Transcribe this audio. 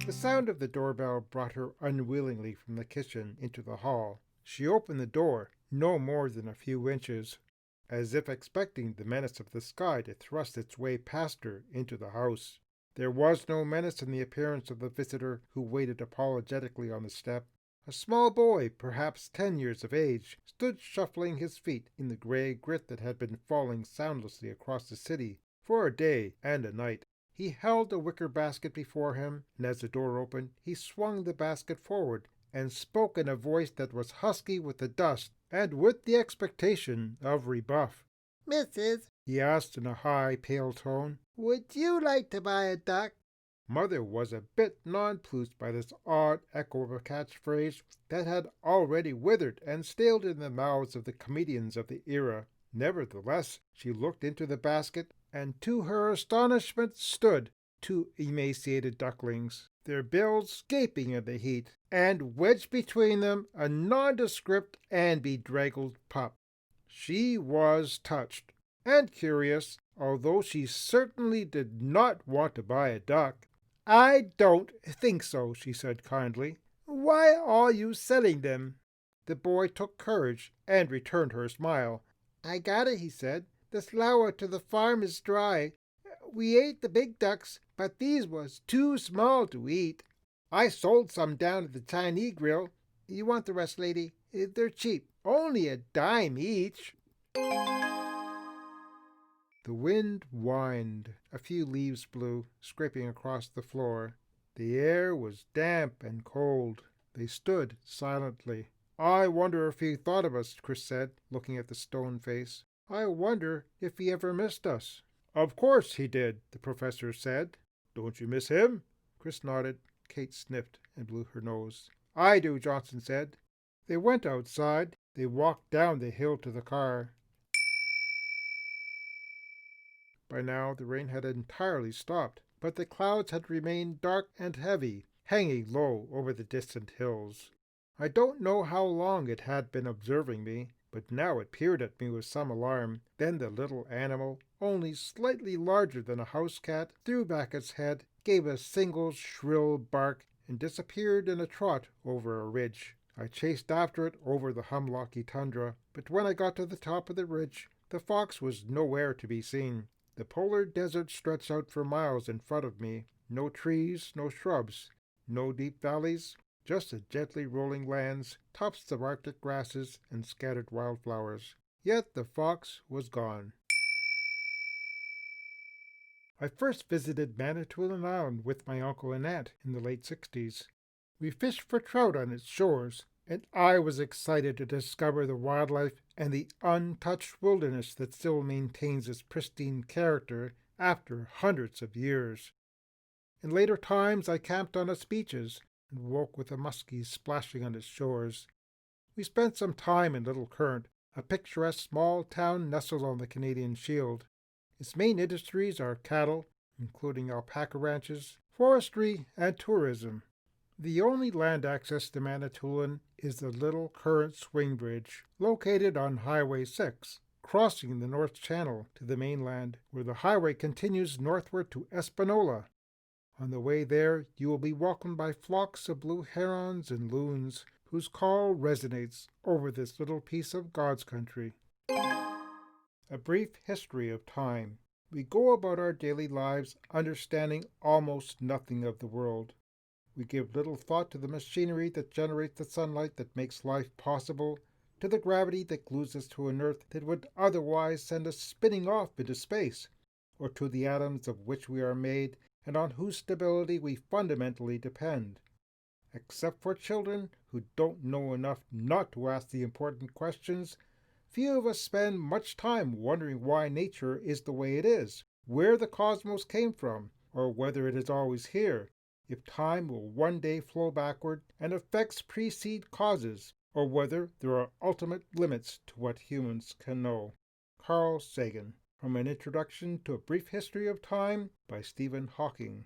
The sound of the doorbell brought her unwillingly from the kitchen into the hall. She opened the door, no more than a few inches, as if expecting the menace of the sky to thrust its way past her into the house. There was no menace in the appearance of the visitor who waited apologetically on the step. A small boy, perhaps 10 years of age, stood shuffling his feet in the gray grit that had been falling soundlessly across the city for a day and a night. He held a wicker basket before him, and as the door opened, he swung the basket forward and spoke in a voice that was husky with the dust and with the expectation of rebuff. "Mrs.," he asked in a high, pale tone, "would you like to buy a duck?" Mother was a bit nonplussed by this odd echo of a catchphrase that had already withered and staled in the mouths of the comedians of the era. Nevertheless, she looked into the basket, and to her astonishment stood 2 emaciated ducklings, their bills gaping in the heat, and wedged between them a nondescript and bedraggled pup. She was touched and curious, although she certainly did not want to buy a duck. "I don't think so," she said kindly. "Why are you selling them?" The boy took courage and returned her smile. "I got it," he said. "The flour to the farm is dry. We ate the big ducks, but these was too small to eat. I sold some down at the Chinese grill. You want the rest, lady? They're cheap, only a dime each." The wind whined. A few leaves blew, scraping across the floor. The air was damp and cold. They stood silently. "I wonder if he thought of us," Chris said, looking at the stone face. "I wonder if he ever missed us." "Of course he did," the professor said. "Don't you miss him?" Chris nodded. Kate sniffed and blew her nose. "I do," Johnson said. They went outside. They walked down the hill to the car. By now the rain had entirely stopped, but the clouds had remained dark and heavy, hanging low over the distant hills. I don't know how long it had been observing me, but now it peered at me with some alarm. Then the little animal, only slightly larger than a house cat, threw back its head, gave a single shrill bark, and disappeared in a trot over a ridge. I chased after it over the humlocky tundra, but when I got to the top of the ridge, the fox was nowhere to be seen. The polar desert stretched out for miles in front of me. No trees, no shrubs, no deep valleys, just the gently rolling lands, tops of Arctic grasses, and scattered wildflowers. Yet the fox was gone. I first visited Manitoulin Island with my uncle and aunt in the late 60s. We fished for trout on its shores, and I was excited to discover the wildlife and the untouched wilderness that still maintains its pristine character after hundreds of years. In later times I camped on its beaches and woke with the muskies splashing on its shores. We spent some time in Little Current, a picturesque small town nestled on the Canadian Shield. Its main industries are cattle, including alpaca ranches, forestry, and tourism. The only land access to Manitoulin is the Little Current Swing Bridge, located on Highway 6, crossing the North Channel to the mainland, where the highway continues northward to Espanola. On the way there, you will be welcomed by flocks of blue herons and loons, whose call resonates over this little piece of God's country. A brief history of time. We go about our daily lives understanding almost nothing of the world. We give little thought to the machinery that generates the sunlight that makes life possible, to the gravity that glues us to an earth that would otherwise send us spinning off into space, or to the atoms of which we are made and on whose stability we fundamentally depend. Except for children who don't know enough not to ask the important questions, few of us spend much time wondering why nature is the way it is, where the cosmos came from, or whether it is always here, if time will one day flow backward and effects precede causes, or whether there are ultimate limits to what humans can know. Carl Sagan, from An Introduction to a Brief History of Time by Stephen Hawking.